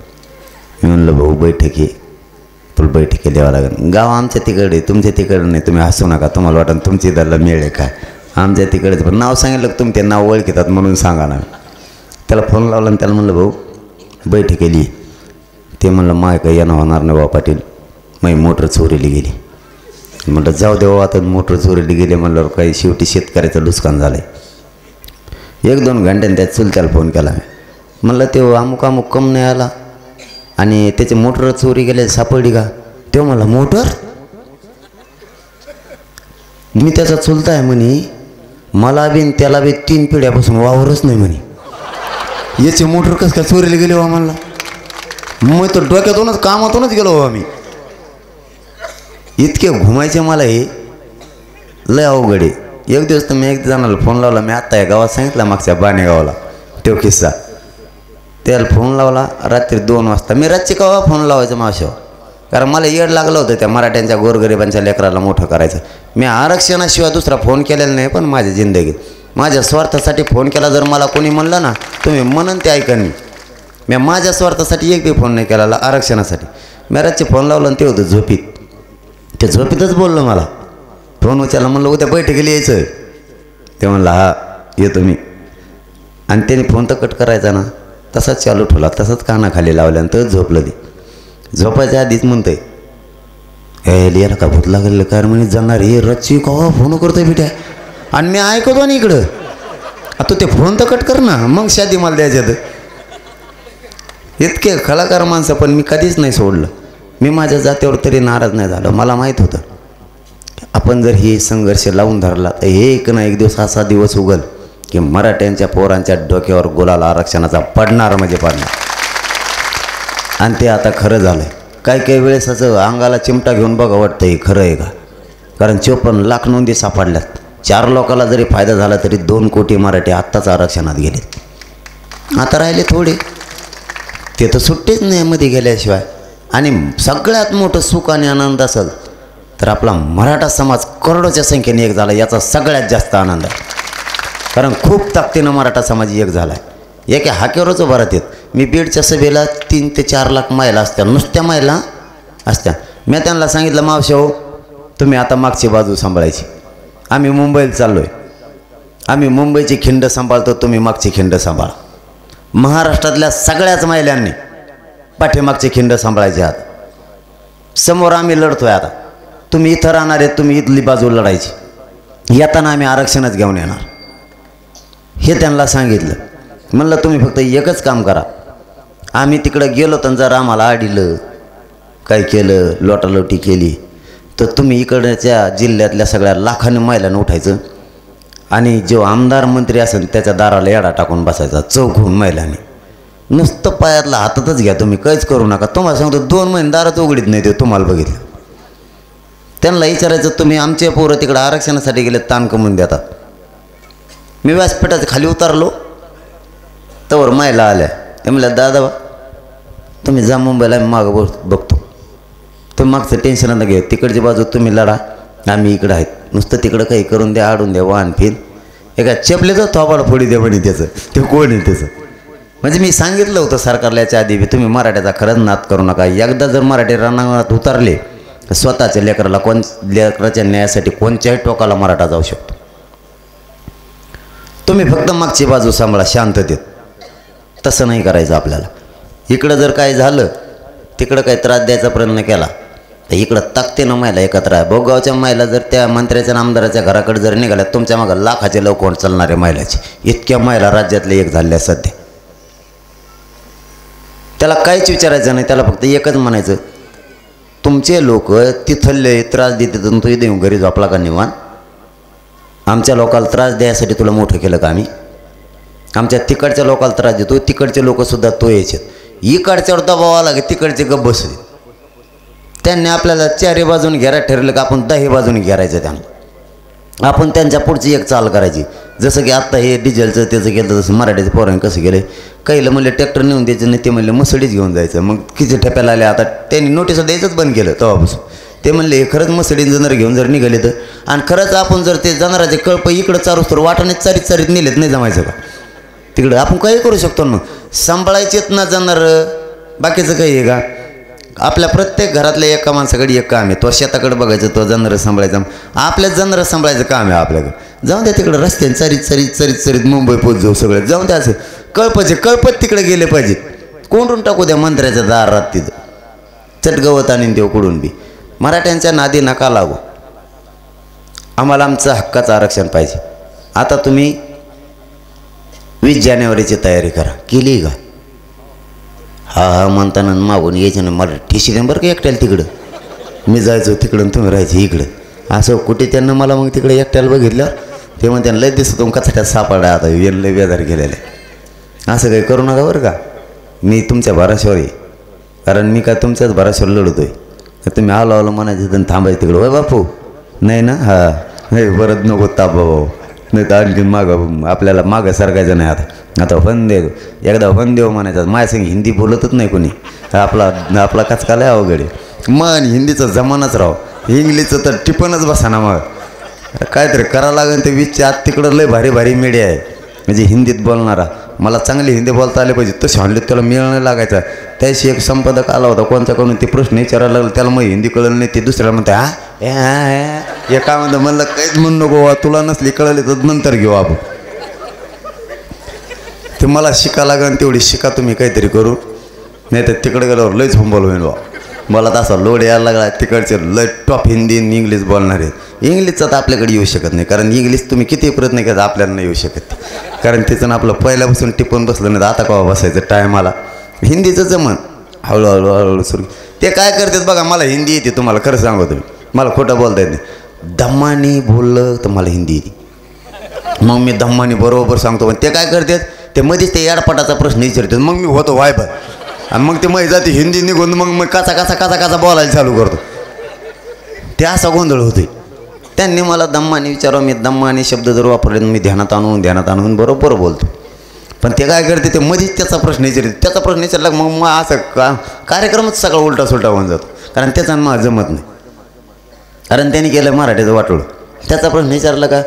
मी म्हणलं भाऊ बैठकी तुला बैठकी द्यावं लागेल. गाव आमच्या तिकडे, तुमच्या तिकडे नाही. तुम्ही हसू नका, तुम्हाला वाटतं तुमची दरला मिळेल काय. आमच्या तिकडेच, पण नाव सांगितलं की तुम्ही ते नाव ओळखतात म्हणून सांगा ना. त्याला फोन लावला आणि त्याला म्हणलं भाऊ बैठक केली. ते म्हणलं माय काही येणं होणार नाही बा पाटील, माझी मोटर चोरीली गेली. म्हटलं जाऊ दे आता, मोटर चोरीली गेली म्हणल्यावर काही शेवटी शेतकऱ्याचं नुकसान झालं आहे. 1-2 घंट्याने त्या चुलत्याला फोन केला मी. म्हणलं ते अमुक कम नाही आला आणि त्याची मोटर चोरी गेले, सापडली का? ते म्हणला मोटर? मी त्याचा चुलता आहे म्हणे, मला बी त्याला बी 3 पिढ्यापासून वावरच नाही म्हणे. याची मोटर कसं काय चोरीला गेली बा म्हणला. मग तर डोक्यातूनच कामातूनच गेलो बा मी. इतके घुमायचे मला हे लय अवघड आहे. एक दिवस तर मी एक जणाला फोन लावला. मी आत्ता या गावात सांगितलं, मागच्या बाणे गावाला तो किस्सा. त्याला फोन लावला रात्री 2 वाजता. मी रातची कवा फोन लावायचं माशावर, कारण मला येड लागलं होतं त्या मराठ्यांच्या गोरगरिबांच्या लेकराला मोठं करायचं. मी आरक्षणाशिवाय दुसरा फोन केलेला नाही, पण माझ्या जिंदगीत माझ्या स्वार्थासाठी फोन केला. जर मला कोणी म्हणलं ना तुम्ही म्हणून ते ऐकन, मी माझ्या स्वार्थासाठी एक बी फोन नाही केला, आरक्षणासाठी. मी रातची फोन लावला आणि ते होतं झोपीत. ते झोपीतच बोललो. मला फोन उचलला, म्हणलं उद्या बैठकीला यायचं. ते म्हणलं हा येतो मी. आणि त्याने फोन तर कट करायचा ना, तसाच चालू ठेवला, तसंच कानाखाली लावल्यानंतर झोपलं. ते झोपायच्या आधीच म्हणतंय हे लिहायला का भूत लागलं काय म्हणे जाणार हे रच्ची कवा फोन करतोय बिट्या. आणि मी ऐकतो ना इकडं, आता ते फोन तर कट कर ना, मग शादी मला द्यायच्यात. इतके कलाकार माणसं, पण मी कधीच नाही सोडलं. मी माझ्या जातीवर तरी नाराज नाही झालो. मला माहीत होतं आपण जर हे संघर्ष लावून धरला तर एक ना एक दिवस असा दिवस उगल की मराठ्यांच्या पोरांच्या डोक्यावर गुलाल आरक्षणाचा पडणार म्हणजे पडणार. आणि ते आता खरं झालं. काही वेळेस असं अंगाला चिमटा घेऊन बघा वाटतं हे खरं आहे का. कारण 54 लाख नोंदी सापडल्यात. 4 लोकाला जरी फायदा झाला तरी 2 कोटी मराठी आत्ताच आरक्षणात गेलेत. आता राहिले थोडे, ते तर सुट्टीच नाही मध्ये गेल्याशिवाय. आणि सगळ्यात मोठं सुख आणि आनंद असेल तर आपला मराठा समाज करोडोच्या संख्येने एक झाला, याचा सगळ्यात जास्त आनंद आहे. कारण खूप ताकदीनं मराठा समाज एक झाला आहे. एका हाकेवरच उभा राहतात. मी बीडच्या सभेला 3 ते 4 लाख महिला असत्या, नुसत्या महिला असत्या. मी त्यांना सांगितलं मावशी हो तुम्ही आता मागची बाजू सांभाळायची, आम्ही मुंबईला चाललो आहे, आम्ही मुंबईची खिंड सांभाळतो, तुम्ही मागची खिंड सांभाळा. महाराष्ट्रातल्या सगळ्याच महिलांनी पाठीमागचे खिंड सांभाळायचे आहात। समोर आम्ही लढतोय आता, तुम्ही इथं राहणार आहे, तुम्ही इथली बाजू लढायची। येताना आम्ही आरक्षणच घेऊन येणार हे त्यांना सांगितलं। म्हणलं तुम्ही फक्त एकच काम करा, आम्ही तिकडं गेलो तर जर आम्हाला आडिलं काय केलं, लोटालोटी केली तर तुम्ही इकडच्या जिल्ह्यातल्या सगळ्या लाखांनी महिलांना उठायचं आणि जो आमदार मंत्री असेल त्याच्या दाराला येडा टाकून बसायचा चौकून महिलांनी। नुसतं पायातला हातातच घ्या, तुम्ही काहीच करू नका। तुम्हाला सांगतो 2 महिने दारात उघडीत नाही ते तुम्हाला बघितलं। त्यांना विचारायचं तुम्ही आमचे पोरं तिकडं आरक्षणासाठी गेले ताण कमवून देतात। मी व्यासपीठाच्या खाली उतरलो तवर महिला आल्या, ते म्हणल्या दादा तुम्ही जा मुंबईला, मी मागं बघतो, तुम्ही मागचं टेन्शन नका घेऊ, तिकडची बाजू तुम्ही लढा, आम्ही इकडं आहेत। नुसतं तिकडं काही करून द्या, आडून द्या, वाहन फिर एका चपलेचं थोबाड फोडी द्या म्हणे त्याचं, ते कोण आहे त्याचं। म्हणजे मी सांगितलं होतं सरकारला याच्या आधी तुम्ही मराठ्याचा खरंच नाद करू नका। एकदा जर मराठी रणांगणात उतरले तर स्वतःच्या लेकराला लेकराच्या न्यायासाठी कोणत्याही टोकाला मराठा जाऊ शकतो। तुम्ही फक्त मागची बाजू सांभाळा शांततेत, तसं नाही करायचं आपल्याला। इकडं जर काय झालं, तिकडं काही त्रास द्यायचा प्रयत्न केला तर इकडं ताकदीनं महिला एकत्र आहे। भोगावच्या महिला जर त्या मंत्र्याच्या आमदाराच्या घराकडे जर निघाल्या, तुमच्या मागं लाखाचे लोक कोण चालणारे महिलाचे, इतक्या महिला राज्यातले एक झाल्या सध्या। त्याला काहीच विचारायचं नाही, त्याला फक्त एकच म्हणायचं तुमचे लोक तिथले त्रास देतात तू इथे येऊन घरी झोपला का निवान? आमच्या लोकाला त्रास द्यायसाठी तुला मोठं केलं का आम्ही? आमच्या तिकडच्या लोकाला त्रास देतो, तिकडचे लोकसुद्धा तो यायचे, इकडच्यावर दबाव आला की तिकडचे गप्प बसले। त्यांनी आपल्याला 4 बाजून घेरायला ठरलं का आपण 10 बाजून घेरायचं त्यांना, आपण त्यांच्या पुढची एक चाल करायची। जसं की आत्ता हे डिझेलचं त्याचं केलं तसं मराठीचं पोरांनी कसं केलं, काहीला म्हणले ट्रॅक्टर नेऊन द्यायचं नाही, ते म्हणले मसडीच घेऊन जायचं। मग किती ठेप्याला आले, आता त्यांनी नोटीस द्यायचंच बंद केलं तेव्हापासून। ते म्हणले हे खरंच मसडी जनावर घेऊन जर निघाले तर, आणि खरंच आपण जर ते जनावराचे कळप इकडं चारूच तर वाटाने चारीत नेलेत नाही जमायचं का तिकडं? आपण काही करू शकतो ना, सांभाळायचेत ना जनावरं, बाकीचं काही आहे का? आपल्या प्रत्येक घरातल्या एका माणसाकडे एक काम आहे, तो शेताकडे बघायचं, तो जनावरं सांभाळायचं, आपल्याच जनावरं सांभाळायचं काम आहे आपल्याकडे। जाऊन द्या तिकडं रस्त्याने चरीत मुंबई पोच जाऊ सगळं, जाऊन द्या। असं कळपत तिकडे गेले पाहिजेत, कोंडून टाकू द्या मंत्र्याच्या दारात, तिथं चटगवत आणि देव कुडून बी। मराठ्यांच्या नादी नका लागू, आम्हाला आमचं हक्काचं आरक्षण पाहिजे। आता तुम्ही 20 जानेवारीची तयारी करा, केली का? हा म्हणताना मागून यायचं ना, मला ठिशी नंबर का एकट्याला तिकडं, मी जायचो तिकडं तुम्ही राहायचं इकडं असं कुठे। त्यांना मला मग तिकडे एकट्याला बघितल्यावर ते मग त्यांना लय दिसतो कचाट्यात सापडा, आता लय बेजार गेलेलं आहे। असं काही करू नका बरं का, मी तुमच्या भराश्यावर आहे, कारण मी काय तुमच्याच भराश्यावर लढतोय। तुम्ही आलो म्हणायचं तर थांबायचं तिकडं, होय बापू नाही ना, हा नाही परत नको ताप भाऊ, नाही तर आणखीन मागं आपल्याला मागं सरकायचं नाही। आता फन देव, एकदा फन देव म्हणायचं, माझ्या संग हिंदी बोलतच नाही कोणी, आपला कचकाला आहे अवघडे मन, हिंदीचं जमानच राव, इंग्लिशचं तर टिपणच बसा ना। मग काहीतरी करावं लागेल, ते विचार आत तिकडं लय भारी मीडिया आहे म्हणजे हिंदीत बोलणारा। मला चांगली हिंदी बोलता आले पाहिजे, तसे हल्लीत त्याला मिळणं लागायचा। त्याशी एक संपादक आला होता कोणच्याकडून, ते प्रश्न विचारायला लागला, त्याला मग हिंदी कळलं नाही, ते दुसऱ्याला म्हणते हे काय म्हणतं, म्हणलं काहीच म्हणू नको, तुला नसली कळले तर नंतर घेऊ आपण। ते मला शिका लागेल तेवढी शिका तुम्ही काहीतरी करू, नाही तर तिकडे गेल्यावर लयच हुंबल होईल बा। मला तसा लोड यायला लागला, तिकडचे लय टॉप हिंदी इंग्लिश बोलणारे। इंग्लिशचा तर आपल्याकडे येऊ शकत नाही, कारण इंग्लिश तुम्ही किती प्रयत्न केला आपल्याला नाही येऊ शकत, कारण तिचं आपलं पहिल्यापासून टिपून बसलं नाही, आता केव्हा बसायचं टाईम आला। हिंदीचं जमन हळूहळू सुरू, ते काय करतात बघा, मला हिंदी येते, तुम्हाला खरं सांगू तुम्ही, मला खोटं बोलता येत नाही। दम्मानी बोललं तर मला हिंदी येते, मग मी दम्मानी बरोबर सांगतो, पण ते काय करतात, ते मध्येच ते याडपटाचा प्रश्न विचारतात, मग मी होतो वायबर, आणि मग ते मै जाते हिंदी निघून, मग काचा बोलायला चालू करतो, ते असा गोंधळ होतोय। त्यांनी मला दम्मानी विचारावं, मी दम्मानी शब्द जर वापरले मी ध्यानात आणून बरोबर बोलतो, पण ते काय करते, ते मध्येच त्याचा प्रश्न विचारते, त्याचा प्रश्न विचारला मग असं कार्यक्रमच सगळा उलटा सुलटा होऊन जातो, कारण त्याचा मला जमत नाही, कारण त्यांनी केलं मराठीचं वाटोळ। त्याचा प्रश्न विचारला का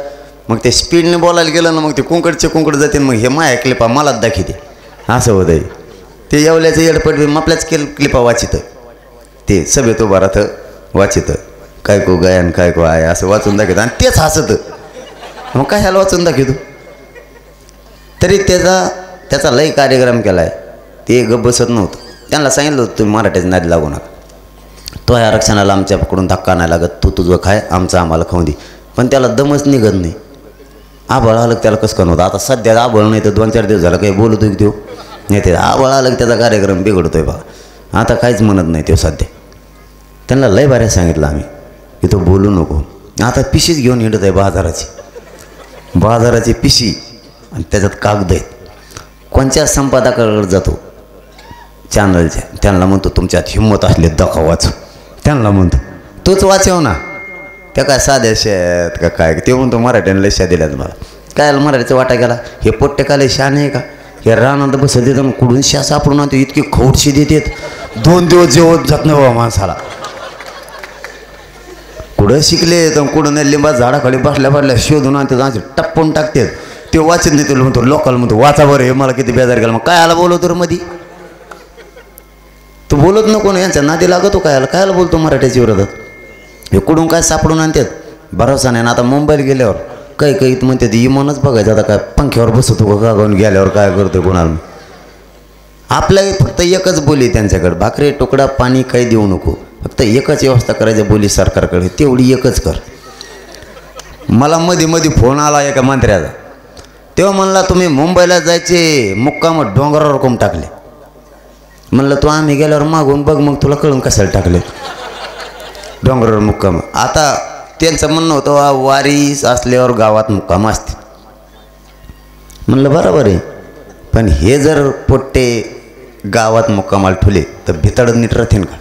मग ते स्पीडने बोलायला गेलं ना, मग ते कुंकड जाते, मग हे माया क्लिपा मलाच दाखवते, असं होतं। ते येवल्याचं येडपट आपल्याच क्लिपा वाचितं, ते सभेत उभा राहतं वाचितं, काय को गायन काय को आहे असं वाचून दाखवतं, आणि तेच हसतं, मग कशाला वाचून दाखवतो? तरी त्याचा त्याचा लई कार्यक्रम केला आहे. ते गप बसत नव्हतं. त्यांना सांगितलं होतं तुम्ही मराठ्याच्या नादी लागू नका. तो ह्या आरक्षणाला आमच्याकडून धक्का नाही लागत, तू तुझं खाय, आमचं आम्हाला खाऊ दे. पण त्याला दमच निघत नाही. आबळ आलं त्याला कसं करणार. आता सध्या आबळ नाही तर 2-4 दिवस झालं काही बोलतोय की तो नाही. ते आबळ आलं की त्याचा कार्यक्रम बिघडतोय बघा. आता काहीच म्हणत नाही तो सध्या. त्यांना लय बाऱ्या सांगितलं आम्ही की तो बोलू नको. आता पिशीच घेऊन हिंडत आहे बाजाराची पिशी आणि त्याच्यात कागद आहेत. कोणत्या संपादकाकडे जातो चॅनलच्या, त्यांना म्हणतो तुमच्यात हिंमत असले दाखवा वाचू. त्यांना म्हणतो तोच वाचव ना. त्या काय साध्या शेत का काय ते म्हणतो मराठ्याने लय शा दिल्यात मला. काय मराठीचा वाटा गेला. हे पोट्टे काले शान आहे का. हे रानात बसत देतात कुठून शा सापडून आणते. इतकी खौटशी देतात 2 दिवस जेवत जात नाही बाबा माणसाला. कुठं शिकले तर कुठं लिंबा झाडाखाली बसल्या शोधून आणते जायचे टप्पून टाकतात. ते वाचत नाही. ते म्हणतो लोकांना म्हणतो वाचा बरं. हे मला किती बेजार केला. मग काय आला बोलवतो रे मध्ये. तू बोलत नको ना. यांच्या नादी लागतो कायला बोलतो मराठ्याच्या विरोधात. हे कुठून काय सापडून आणतात भरोसा नाही ना. आता मुंबईला गेल्यावर काही म्हणते ती इमानच बघायचं. आता काय पंख्यावर बसतो का गाऊन गेल्यावर काय करतोय कोणाला. आपल्या फक्त एकच बोली त्यांच्याकडे, भाकरी तुकडा पाणी काही देऊ नको. फक्त एकच व्यवस्था करायची बोली सरकारकडे, तेवढी एकच कर. मला मध्ये फोन आला एका मंत्र्याचा. तेव्हा म्हणला तुम्ही मुंबईला जायचे मुक्काम डोंगरावर कोण टाकले. म्हणलं तू आम्ही गेल्यावर मागून बघ मग तुला कळून कशाला टाकले डोंगरावर मुक्काम. आता त्यांचं म्हणणं होतं वारीस असल्यावर गावात मुक्काम असते. म्हणलं बरोबर आहे. पण हे जर पोट्टे गावात मुक्कामाला ठुले तर भितड नीट राहतील का.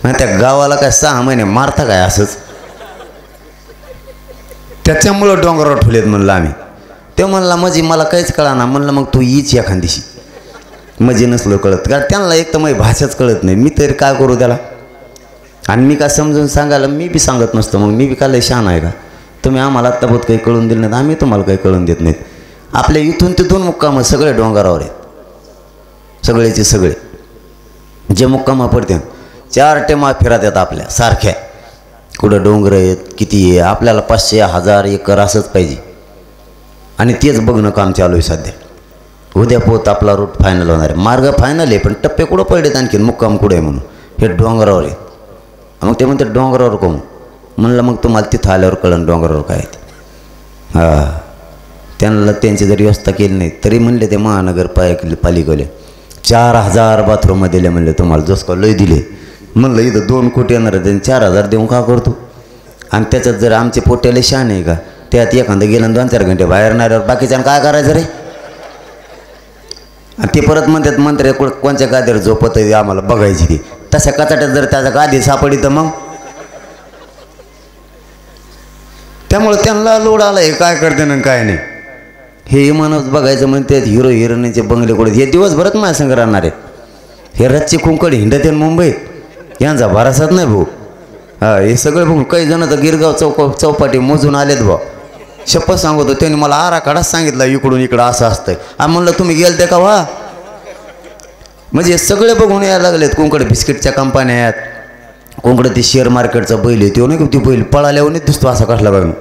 मग त्या गावाला काय 6 महिने मारता काय असंच. त्याच्यामुळं डोंगरावर ठुलेत म्हणलं आम्ही. ते म्हणला म्हणजे मला काहीच कळाना. म्हणलं मग तू हीच एखादीशी म्हणजे नसलो कळत. कारण त्यांना एक तर माझी भाषाच कळत नाही. मी तरी काय करू त्याला. आणि मी काय समजून सांगायला मी बी सांगत नसतो. मग मी बी काय लय शहाणा आहे का. तुम्ही आम्हाला आत्ताबोत काही कळून दिलं नाहीत, आम्ही तुम्हाला काही कळून देत नाहीत. आपल्या इथून तिथून मुक्कामं सगळे डोंगरावर आहेत. सगळेचे सगळे जे मुक्कामा पडते 4 टेमा फिरत आहेत आपल्या सारख्या. कुठं डोंगर आहेत किती आहे. आपल्याला 500-1000 एकर असंच पाहिजे. आणि तेच बघणं काम चालू आहे सध्या. उद्या पोत आपला रूट फायनल होणार आहे. मार्ग फायनल आहे पण टप्पे कुठं पडलेत आणखीन मुक्काम कुठं आहे म्हणून. हे डोंगरावर आहे. मग ते म्हणते डोंगरावर कोण. म्हणलं मग तुम्हाला तिथं आल्यावर कळण डोंगरावर काय ते. त्यांना त्यांची जरी व्यवस्था केली नाही तरी म्हणले ते महानगरपालिकेले 4000 बाथरूममध्ये दिले. म्हणले तुम्हाला जसं का लय दिले. म्हणलं इथं 2 कोटी येणार आहे त्यांनी 4000 देऊन का करतो. आणि त्याच्यात जर आमचे पोट्याले शान आहे का त्यात एखादं गेलं 2-4 घंटे बाहेर नाही राहत बाकीच्यानं काय करायचं रे. आणि ते परत म्हणतात मंत्री कोणत्या गादीवर झोपत आहे आम्हाला बघायची ती. तशा कचाट्यात जर त्याचा गादी सापडी तर मग त्यामुळे त्यांना लोड आला आहे काय करते ना काय नाही. हे इमानच बघायचं म्हणते हिरो हिरोईनचे बंगले कुठे. हे दिवसभरात माझ्या संग राहणार आहेत. हे रच्चे कुंकड हिंडते मुंबईत यांचा भरासाच नाही भाऊ. हे सगळे बघून काही जण तर गिरगाव चौपाटी मोजून आलेत भाऊ. शपथ सांगतो त्यांनी मला आराखडाच सांगितला इकडून इकडं असं असतंय. म्हणलं तुम्ही गेलते का वा. म्हणजे सगळे बघून यायला लागलेत. कोंकड बिस्किटच्या कंपन्या आहेत. कोंकड ते शेअर मार्केटचा बैल आहे. तो नाही का ती बैल पळाल्यावर नाही दिसतो असा कसला बघून.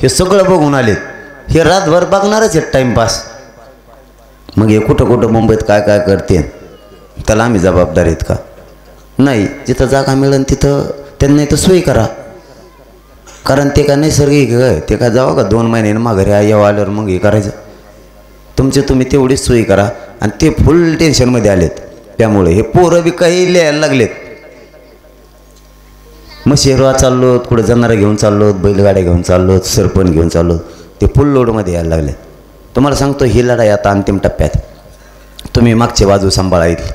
हे सगळं बघून आलेत. हे रातभर बघणारच आहेत टाईमपास. मग हे कुठं मुंबईत काय काय करते त्याला आम्ही जबाबदार आहेत का नाही. जिथं जागा मिळेल तिथं त्यांना इथं सोयी करा. कारण ते काय नैसर्गिक आहे. ते काय जावं का 2 महिन्यानं माघारी यावं आल्यावर मग हे करायचं. तुम्ही तेवढीच सोयी करा. आणि ते फुल टेन्शनमध्ये आलेत. त्यामुळे हे पोरं बी काही लिहायला लागलेत. मग शहरात चाललो कुठं जनावरं घेऊन चाललो बैलगाड्या घेऊन चाललो सरपण घेऊन चाललो. ते फुल लोडमध्ये यायला लागले. तुम्हाला सांगतो ही लढाई आता अंतिम टप्प्यात. तुम्ही मागची बाजू सांभाळा येईल.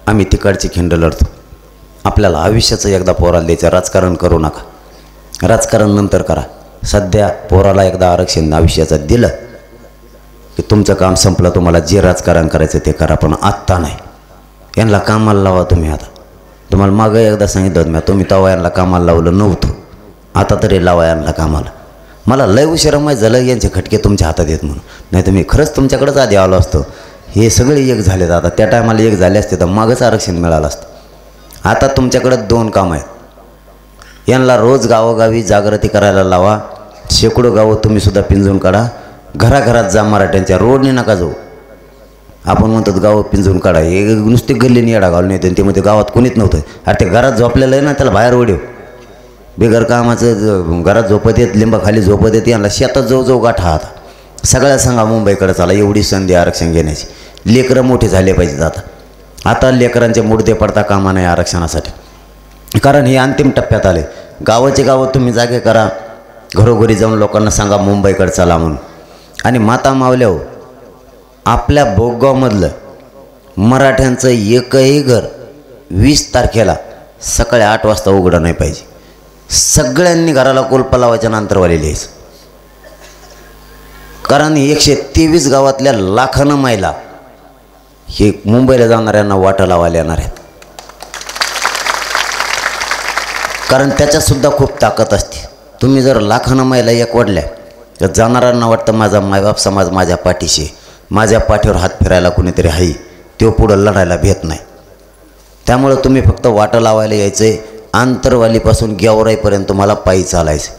आम्ही तिकडची खिंड लढतो. आपल्याला आयुष्याचं एकदा पोराला द्यायचं. राजकारण करू नका. राजकारण नंतर करा. सध्या पोराला एकदा आरक्षण आयुष्याचं दिलं की तुमचं काम संपलं. तुम्हाला जे राजकारण करायचं ते करा पण आत्ता नाही. यांना कामाला लावा तुम्ही. आता तुम्हाला मागं एकदा सांगितलं होतं तुम्ही तेव्हा यांना कामाला लावलं नव्हतं. आता तरी लावा यांना कामाला. मला लय उशिरा माहीत झालं यांचे खटके तुमच्या हातात येत म्हणून. नाही तर मी खरंच तुमच्याकडेच आधी आलो असतो. हे सगळे एक झालेत. आता त्या टायमाला एक झाले असते तर मागंच आरक्षण मिळालं असतं. आता तुमच्याकडे 2 कामं आहेत. यांना रोज गावोगावी जागृती करायला लावा. शेकडो गावं तुम्हीसुद्धा पिंजून काढा. घराघरात जा, मराठ्यांच्या रोडने नका जाऊ. आपण म्हणतात गावं पिंजून काढा, हे नुसते गल्लीने येडा घालून येते. ते मध्ये गावात कोणीच नव्हतं. अरे ते घरात झोपलेलं आहे ना, त्याला बाहेर ओढेव. बेगर कामाचं घरात झोपत येत, लिंबाखाली झोपत येते, यांना शेतात जाऊ गाठा आता. सगळ्या सांगा मुंबईकडे चाला, एवढी संधी आरक्षण घेण्याची. लेकरं मोठे झाले पाहिजेत. आता लेकरांचे मुडदे पडता कामा नाही आरक्षणासाठी, कारण हे अंतिम टप्प्यात आले. गावाचे गावं तुम्ही जागे करा, घरोघरी जाऊन लोकांना सांगा मुंबईकडे चला म्हणून. आणि माता मावल्यावर आपल्या बोगगावमधलं मराठ्यांचं एकही घर 20 तारखेला सकाळी 8 वाजता उघडं नाही पाहिजे. सगळ्यांनी घराला कुलपं लावायच्या नंतरवाले लिहायचं. कारण 123 गावातल्या लाखानं महिला हे मुंबईला जाणाऱ्यांना वाटा लावायला येणार आहेत. कारण त्याच्यातसुद्धा खूप ताकद असते. तुम्ही जर लाखानं महिला एक वाढल्या तर जाणाऱ्यांना वाटतं माझा मायबाप समाज माझ्या पाठीशी, माझ्या पाठीवर हात फिरायला कोणीतरी आहे, तो पुढं लढायला भेट नाही. त्यामुळं तुम्ही फक्त वाटा लावायला यायचं आहे. आंतरवालीपासून गेवराईपर्यंत तुम्हाला पायी चालायचं.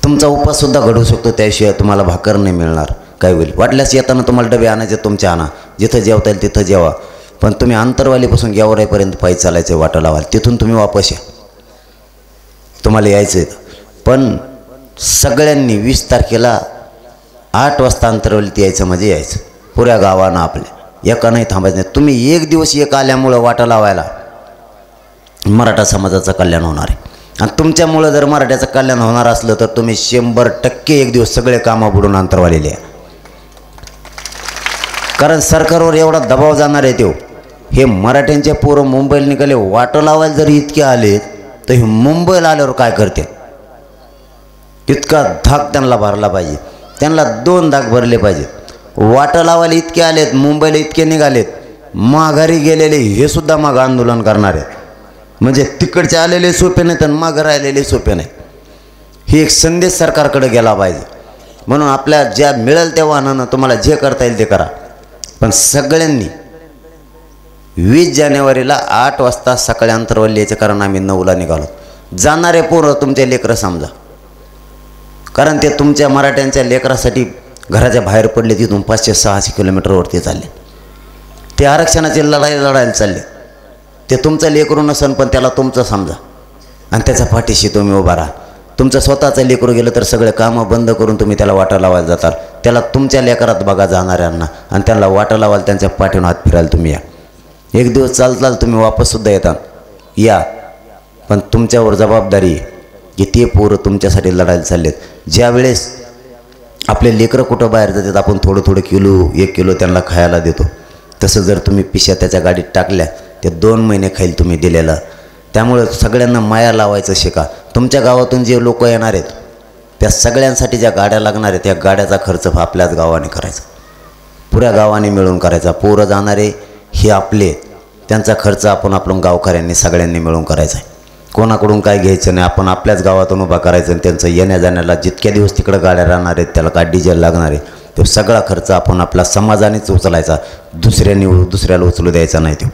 तुमचा उपवाससुद्धा घडू शकतो, त्याशिवाय तुम्हाला भाकर नाही मिळणार. काय होईल वाटल्यास येताना तुम्हाला डबे आणायचे तुमच्या आणा, जिथं जेवता येईल तिथं जेवा. पण तुम्ही आंतरवालीपासून गेवराईपर्यंत पायी चालायचं, वाटा लावायला. तिथून तुम्ही वापस या, तुम्हाला यायचं आहे. पण सगळ्यांनी 20 तारखेला 8 वाजता अंतरवलीत यायचं म्हणजे यायचं. पुऱ्या गावानं आपल्या एका नाही थांबायचं नाही. तुम्ही एक दिवस एक आल्यामुळं वाटा लावायला मराठा समाजाचं कल्याण होणार आहे. आणि तुमच्यामुळं जर मराठ्याचं कल्याण होणार असलं तर तुम्ही 100% एक दिवस सगळे कामं बुडून अंतरवालेले आहे. कारण सरकारवर एवढा दबाव जाणार आहे तो. हे मराठ्यांचे पोरं मुंबईला निघाले, वाटं लावायला जरी इतके आले तर हे मुंबईला आल्यावर काय करते, इतका धाक त्यांना भरला पाहिजे. त्यांना 2 धाक भरले पाहिजेत. वाटं लावायला इतके आलेत, मुंबईला इतके निघालेत, माघारी गेलेले हे सुद्धा मागं आंदोलन करणार आहेत. म्हणजे तिकडचे आलेले सोपे नाहीत आणि माघार आलेले सोपे नाही. ही एक संदेश सरकारकडे गेला पाहिजे. म्हणून आपल्या ज्या मिळेल त्या वाहनानं तुम्हाला जे करता येईल ते करा. पण सगळ्यांनी 20 जानेवारीला 8 वाजता सकाळी अंतरवली यायचं. कारण आम्ही 9ला निघालो. जाणारे पोरं तुमचे लेकरं समजा, कारण ते तुमच्या मराठ्यांच्या लेकरासाठी घराच्या बाहेर पडले. तिथून 500-600 किलोमीटरवरती चालले. ते आरक्षणाची लढायला चालले. ते तुमचं लेकरू नसन पण त्याला तुमचं समजा आणि त्याच्या पाठीशी तुम्ही उभा राहा. तुमचं स्वतःचं लेकरू गेलं तर सगळे कामं बंद करून तुम्ही त्याला वाटा लावायला जातात. त्याला तुमच्या लेकरात बघा जाणाऱ्यांना आणि त्याला वाटा लावायला त्यांच्या पाठीवर हात फिरायला तुम्ही या. एक दिवस चालताल तुम्ही वापससुद्धा येतात या. पण तुमच्यावर जबाबदारी आहे की ते पोरं तुमच्यासाठी लढायला चाललेत. ज्यावेळेस आपले लेकरं कुठं बाहेर जातात आपण थोडं 1 किलो त्यांना खायला देतो. तसं जर तुम्ही पिशा त्याच्या गाडीत टाकल्या ते 2 महिने खाईल तुम्ही दिलेलं. त्यामुळे सगळ्यांना माया लावायचं शिका. तुमच्या गावातून जे लोक येणार आहेत त्या सगळ्यांसाठी ज्या गाड्या लागणार आहेत त्या गाड्याचा खर्च आपल्याच गावाने करायचा, पुऱ्या गावाने मिळून करायचा. पोरं जाणारे हे आपले, त्यांचा खर्च आपण गावकऱ्यांनी सगळ्यांनी मिळून करायचा आहे. कोणाकडून काय घ्यायचं नाही. आपण आपल्याच गावातून उभा करायचं आणि त्यांचं येण्या जाण्याला जितक्या दिवस तिकडं गाड्या राहणार आहेत त्याला काय डिझेल लागणार आहे तो सगळा खर्च आपण आपला समाजानेच उचलायचा. दुसऱ्याला उचलू द्यायचा नाही तो.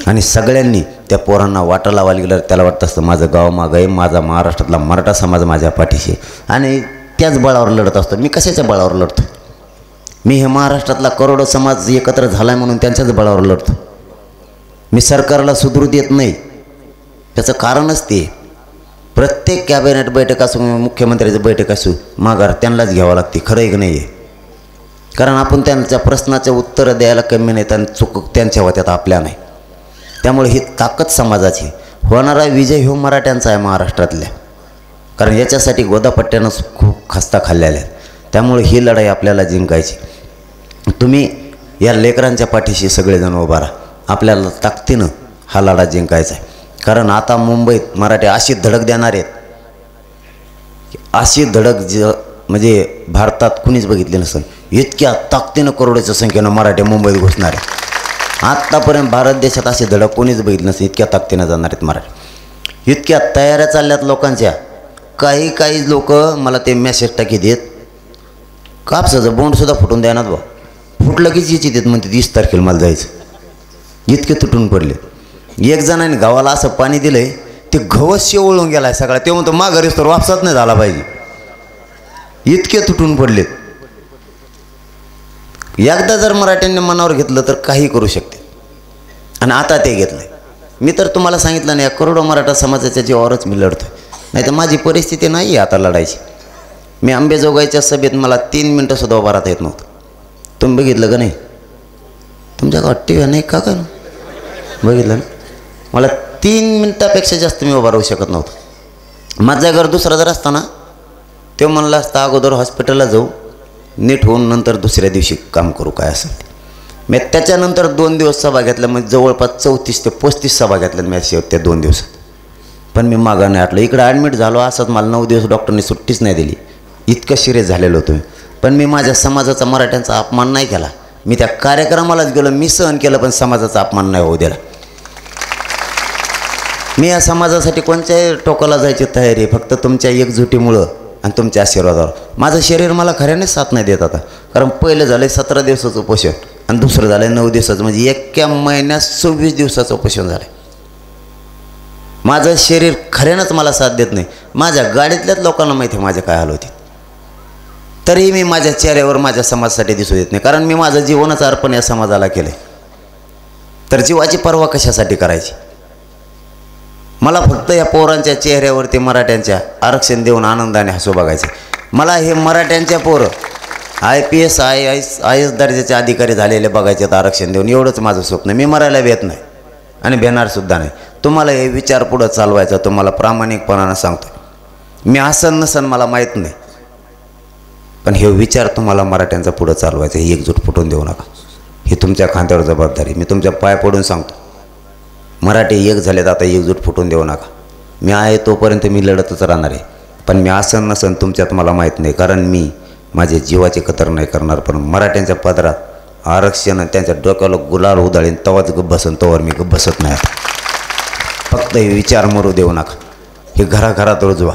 आणि सगळ्यांनी त्या पोरांना वाटा लावायला गेलं त्याला वाटतं असतं माझं गाव मागं आहे, माझा महाराष्ट्रातला मराठा समाज माझ्या पाठीशी. आणि त्याच बळावर लढत असतो. मी कशाच्या बळावर लढतो? मी हे महाराष्ट्रातला करोडो समाज एकत्र झाला आहे म्हणून त्यांच्याच बळावर लढतो. मी सरकारला सुधरू देत नाही. त्याचं कारणच ते प्रत्येक कॅबिनेट बैठक असो, मुख्यमंत्र्याची बैठक असो, माघार त्यांनाच घ्यावं लागते. खरं एक नाही आहे. कारण आपण त्यांच्या प्रश्नाचे उत्तरं द्यायला कमी नाहीत आणि चूक त्यांच्या होत्यात, आपल्या नाही. त्यामुळे ही ताकद समाजाची. होणारा विजय हो मराठ्यांचा आहे महाराष्ट्रातल्या. कारण याच्यासाठी गोदापट्ट्यानं खूप खस्ता खाल्लेल्या आहेत. त्यामुळे ही लढाई आपल्याला जिंकायची. तुम्ही या लेकरांच्या पाठीशी सगळेजण उभा राहा. आपल्याला ताकदीनं हा लढा जिंकायचा आहे. कारण आता मुंबईत मराठी अशी धडक देणार आहेत, अशी धडक म्हणजे भारतात कुणीच बघितली नसेल. इतक्या ताकदीनं करोडोच्या संख्येनं मराठी मुंबईत घुसणार आहे. आत्तापर्यंत भारत देशात अशी धडक कोणीच बघितली नसेल. इतक्या ताकदीनं जाणार आहेत मराठी. इतक्या तयाऱ्या चालल्यात लोकांच्या. काही लोक मला ते मेसेज टाकी देत, कापसाचं बोंडसुद्धा फुटून द्यानात बा. फुटलं कीच याची देत म्हणते 20 तारखेला मला जायचं. इतके तुटून पडले. एक जणाने गव्हाला असं पाणी दिलंय ते गवत शेवळून गेलाय सगळा. ते म्हणतो माघारीच तर वापसात नाही झाला पाहिजे. इतके तुटून पडलेत. एकदा जर मराठ्यांनी मनावर घेतलं तर काही करू शकते. आणि आता ते घेतलंय. मी तर तुम्हाला सांगितलं नाही, करोडो मराठा समाजाच्या जीवावरच मी लढतोय. नाही तर माझी परिस्थिती नाही आहे आता लढायची. मी अंबेजोगाईच्या सभेत मला 3 मिनटंसुद्धा उभा राहता येत नव्हतं. तुम्ही बघितलं का नाही? तुमच्या गावात टी.व्ही नाही का का बघितलं ना? मला 3 मिनटापेक्षा जास्त मी उभा राहू शकत नव्हतं. माझा घर दुसरा जर असता ना, तो म्हणला असता अगोदर हॉस्पिटलला जाऊ, नीट होऊन नंतर दुसऱ्या दिवशी काम करू काय असेल ते. मी त्याच्यानंतर 2 दिवस सभा घेतल्या, म्हणजे जवळपास 34 ते 35 सभा घेतल्या मी त्या 2 दिवसात. पण मी मागं नाही हटलो. इकडे ॲडमिट झालो असंच मला 9 दिवस डॉक्टरने सुट्टीच नाही दिली. इतकं सिरियस झालेलो होतो. पण मी माझ्या समाजाचा मराठ्यांचा अपमान नाही केला. मी त्या कार्यक्रमालाच गेलो, मी सहन केलं, पण समाजाचा अपमान नाही होऊ दिला. मी या समाजासाठी कोणत्याही टोकाला जायची तयारी, फक्त तुमच्या एकजुटीमुळं आणि तुमच्या आशीर्वादावर. माझं शरीर मला खऱ्याने साथ नाही देत आता. कारण पहिलं झालं 17 दिवसाचं उपोषण आणि दुसरं झालं 9 दिवसाचं, म्हणजे एका महिन्यात 26 दिवसाचं उपोषण झालं. माझं शरीर खऱ्यानंच मला साथ देत नाही. माझ्या गाडीतल्याच लोकांना माहिती आहे माझे काय हाल होते. तरीही मी माझ्या चेहऱ्यावर माझ्या समाजासाठी दिसू देत नाही. कारण मी माझं जीवनच अर्पण या समाजाला केलं. तर जीवाची पर्वा कशासाठी करायची? मला फक्त या पोरांच्या चेहऱ्यावरती मराठ्यांच्या आरक्षण देऊन आनंदाने हसू बघायचं. मला हे मराठ्यांच्या पोरं IPS IAS दर्जाचे अधिकारी झालेले बघायचे आरक्षण देऊन, एवढंच माझं स्वप्न. मी मरायला भेट नाही आणि भेटणारसुद्धा नाही. तुम्हाला हे विचार पुढं चालवायचा, तुम्हाला प्रामाणिकपणानं सांगतो. मी आसन नसन मला माहीत नाही, पण हे विचार तुम्हाला मराठ्यांचा पुढं चालवायचा. ही एकजूट फुटून देऊ नका. ही तुमच्या खांद्यावर जबाबदारी. मी तुमच्या पाय पडून सांगतो, मराठी एक झालेत, आता एकजूट फुटून देऊ नका. मी आहे तोपर्यंत मी लढतच राहणार आहे. पण मी आसन नसन तुमच्यात मला माहीत नाही, कारण मी माझ्या जीवाची कतर नाही करणार. पण मराठ्यांच्या पदरात आरक्षण त्यांच्या डोक्याला गुलाल उधळीन तवाच गप्प बसन, तोवर मी गप्प बसत नाही. फक्त हे विचार मरू देऊ नका. हे घराघरात रुजवा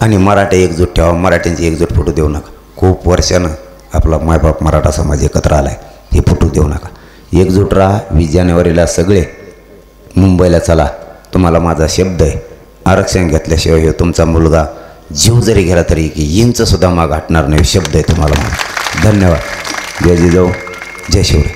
आणि मराठी एकजूट ठेवा. मराठ्यांची एकजूट फुटू देऊ नका. खूप वर्षानं आपला मायबाप मराठा समाज एकत्र आला आहे, हे फुटू देऊ नका. एकजूट राहा. 20 जानेवारीला सगळे मुंबईला चला. तुम्हाला माझा शब्द आहे, आरक्षण घेतल्याशिवाय हे तुमचा मुलगा जीव जरी गेला तरी इंचसुद्धा माग हटणार नाही. शब्द आहे तुम्हाला माझा. धन्यवाद. जय जिजाऊ, जय शिवराय.